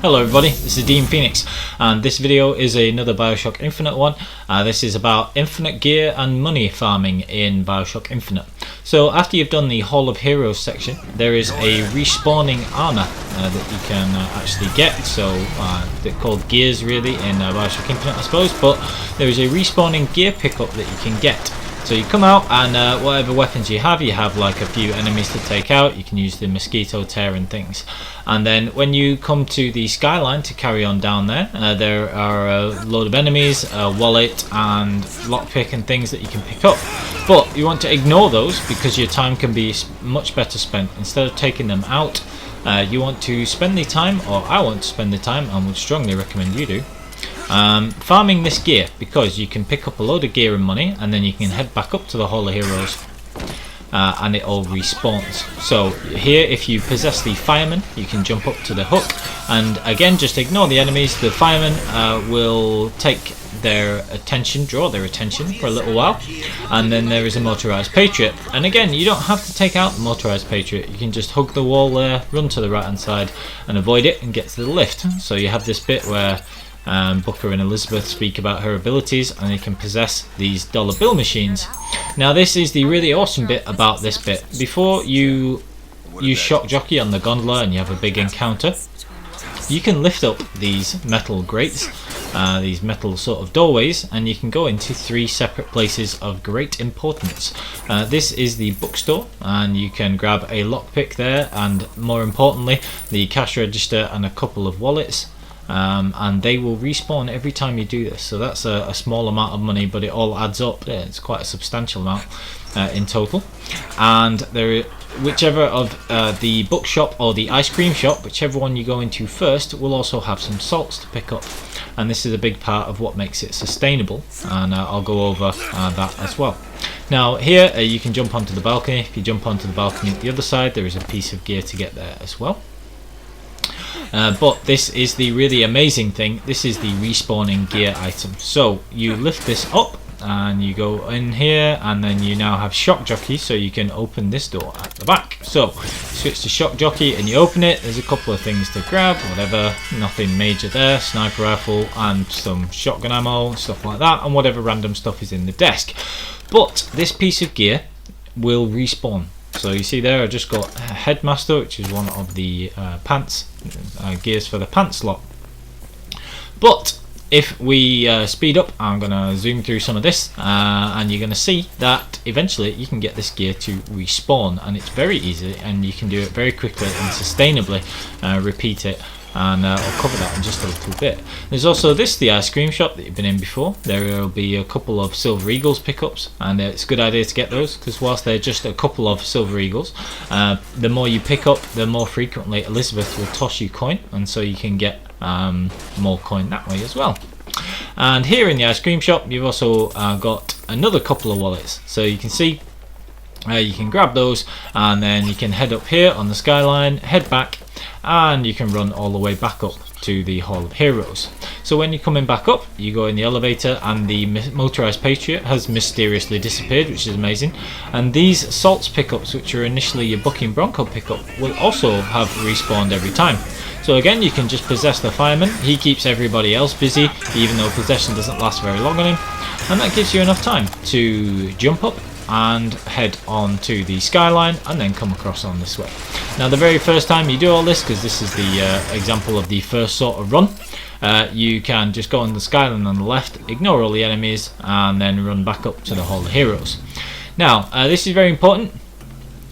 Hello everybody, this is Dean Phoenix, and this video is another Bioshock Infinite one. This is about infinite gear and money farming in Bioshock Infinite. So after you've done the Hall of Heroes section, there is a respawning armor that you can actually get. So they're called gears really in Bioshock Infinite I suppose, but there is a respawning gear pickup that you can get. So you come out and whatever weapons you have like a few enemies to take out. You can use the mosquito tear and things. And then when you come to the skyline to carry on down there, there are a load of enemies, a wallet and lockpick and things that you can pick up. But you want to ignore those because your time can be much better spent. Instead of taking them out, you want to spend the time, or I want to spend the time, and would strongly recommend you do, farming this gear, because you can pick up a load of gear and money and then you can head back up to the Hall of Heroes and it all respawns. So here, if you possess the fireman, you can jump up to the hook, and again just ignore the enemies. The fireman will take their attention, draw their attention for a little while, and then there is a motorized patriot, and again you don't have to take out the motorized patriot. You can just hug the wall there, run to the right hand side and avoid it and get to the lift. So you have this bit where Booker and Elizabeth speak about her abilities, and you can possess these dollar bill machines. Now this is the really awesome bit about this bit. Before you use shock jockey on the gondola and you have a big encounter, you can lift up these metal grates, these metal sort of doorways, and you can go into 3 separate places of great importance. This is the bookstore, and you can grab a lockpick there, and more importantly the cash register and a couple of wallets. And they will respawn every time you do this. So that's a small amount of money, but it all adds up. It's quite a substantial amount in total. And whichever of the bookshop or the ice cream shop, whichever one you go into first, will also have some salts to pick up. And this is a big part of what makes it sustainable, and I'll go over that as well. Now here you can jump onto the balcony. If you jump onto the balcony at the other side, there is a piece of gear to get there as well. But this is the really amazing thing. This is the respawning gear item. So you lift this up and you go in here, and then you now have shock jockey, so you can open this door at the back. So switch to shock jockey and you open it. There's a couple of things to grab, whatever, nothing major there. Sniper rifle and some shotgun ammo, stuff like that, and whatever random stuff is in the desk. But this piece of gear will respawn. So you see there, I just got Headmaster, which is one of the pants gears for the pants slot. But if we speed up, I'm going to zoom through some of this, and you're going to see that eventually you can get this gear to respawn, and it's very easy, and you can do it very quickly and sustainably. Repeat it, and I'll cover that in just a little bit. There's also the ice cream shop that you've been in before. There will be a couple of Silver Eagles pickups, and it's a good idea to get those, because whilst they're just a couple of Silver Eagles, the more you pick up, the more frequently Elizabeth will toss you coin, and so you can get more coin that way as well. And here in the ice cream shop, you've also got another couple of wallets, so you can see you can grab those, and then you can head up here on the skyline, head back, and you can run all the way back up to the Hall of Heroes. So when you're coming back up, you go in the elevator, and the motorized patriot has mysteriously disappeared, which is amazing. And these salts pickups, which are initially your Bucking Bronco pickup, will also have respawned every time. So again, you can just possess the fireman. He keeps everybody else busy, even though possession doesn't last very long on him, and that gives you enough time to jump up and head on to the skyline, and then come across on this way. Now the very first time you do all this, because this is the example of the first sort of run, you can just go on the skyline on the left, ignore all the enemies, and then run back up to the Hall of Heroes. Now this is very important,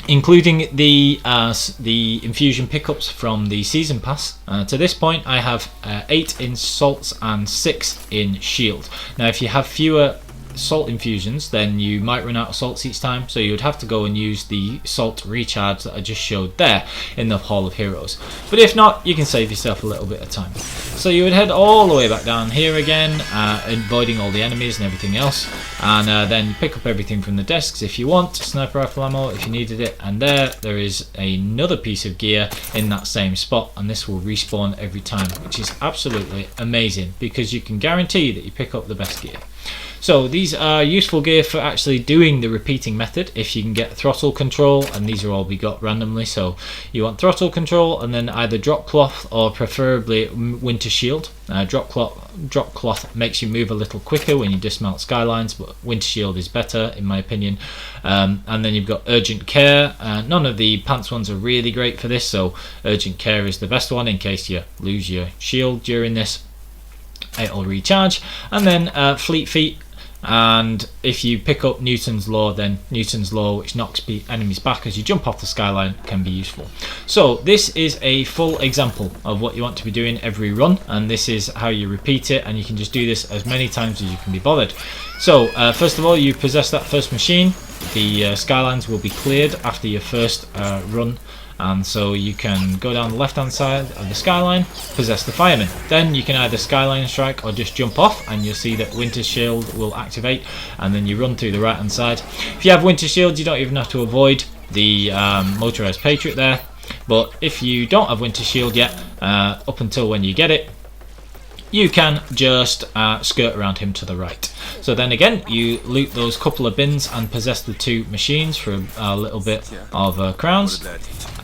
including the infusion pickups from the season pass. To this point I have 8 in salts and 6 in shield. Now if you have fewer salt infusions, then you might run out of salts each time, so you would have to go and use the salt recharge that I just showed there in the Hall of Heroes. But if not, you can save yourself a little bit of time. So you would head all the way back down here again, avoiding all the enemies and everything else, and then pick up everything from the desks if you want, sniper rifle ammo if you needed it, and there is another piece of gear in that same spot, and this will respawn every time, which is absolutely amazing, because you can guarantee that you pick up the best gear. So these are useful gear for actually doing the repeating method if you can get throttle control, and these are all we got randomly. So you want throttle control and then either drop cloth or preferably winter shield. Drop cloth makes you move a little quicker when you dismount skylines, but winter shield is better in my opinion. And then you've got urgent care. None of the pants ones are really great for this, so urgent care is the best one in case you lose your shield during this. It'll recharge. And then fleet feet, and if you pick up Newton's law, then Newton's law, which knocks enemies back as you jump off the skyline, can be useful. So this is a full example of what you want to be doing every run, and this is how you repeat it, and you can just do this as many times as you can be bothered. So first of all, you possess that first machine. The skylines will be cleared after your first run, and so you can go down the left hand side of the skyline, possess the fireman. Then you can either skyline strike or just jump off, and you'll see that winter shield will activate, and then you run through the right hand side. If you have winter shield, you don't even have to avoid the motorized patriot there, but if you don't have winter shield yet, up until when you get it, you can just skirt around him to the right. So then again, you loot those couple of bins and possess the two machines for a little bit of crowns,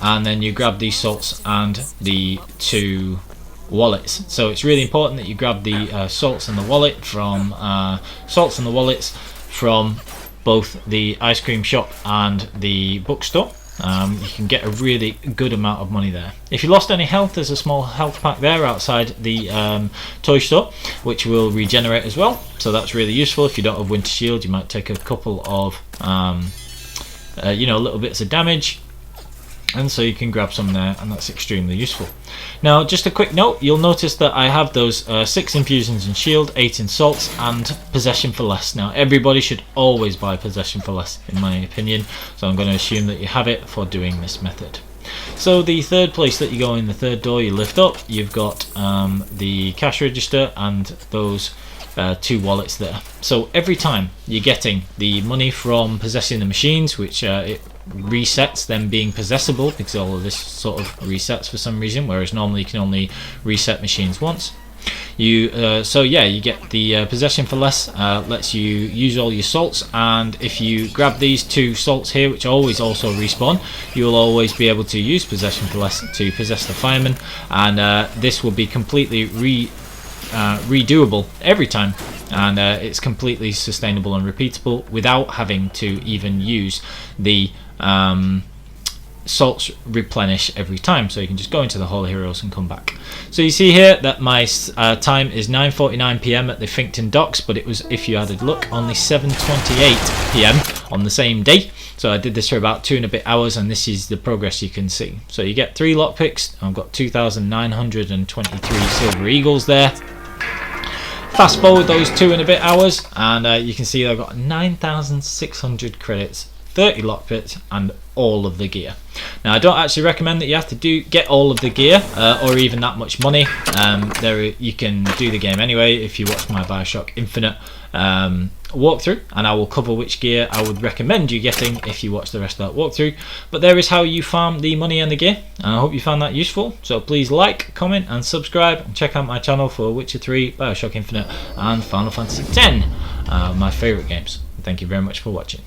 and then you grab the salts and the two wallets. So it's really important that you grab the salts and the wallets from both the ice cream shop and the bookstore. You can get a really good amount of money there. If you lost any health, there's a small health pack there outside the toy store, which will regenerate as well, so that's really useful. If you don't have winter shield, you might take a couple of little bits of damage, and so you can grab some there, and that's extremely useful. Now just a quick note, you'll notice that I have those 6 infusions in shield, 8 in salts, and possession for less. Now everybody should always buy possession for less in my opinion, so I'm going to assume that you have it for doing this method. So the third place that you go in, the third door you lift up, you've got the cash register and those 2 wallets there. So every time you're getting the money from possessing the machines, which it resets them being possessable, because all of this sort of resets for some reason, whereas normally you can only reset machines once. You get the possession for less, lets you use all your salts, and if you grab these 2 salts here, which always also respawn, you will always be able to use possession for less to possess the fireman, and this will be completely redoable every time, and it's completely sustainable and repeatable without having to even use the salts replenish every time. So you can just go into the Hall of Heroes and come back. So you see here that my time is 9:49 PM at the Finkton docks, but it was, if you had a look, only 7:28 PM on the same day. So I did this for about 2 and a bit hours, and this is the progress you can see. So you get 3 lockpicks. I've got 2,923 silver eagles there. Fast forward those 2 and a bit hours, and you can see I've got 9,600 credits, 30 lockpicks, and all of the gear. Now I don't actually recommend that you have to get all of the gear or even that much money. You can do the game anyway if you watch my Bioshock Infinite walkthrough, and I will cover which gear I would recommend you getting if you watch the rest of that walkthrough. But there is how you farm the money and the gear, and I hope you found that useful. So please like, comment and subscribe, and check out my channel for Witcher 3, Bioshock Infinite and Final Fantasy X, my favourite games. Thank you very much for watching.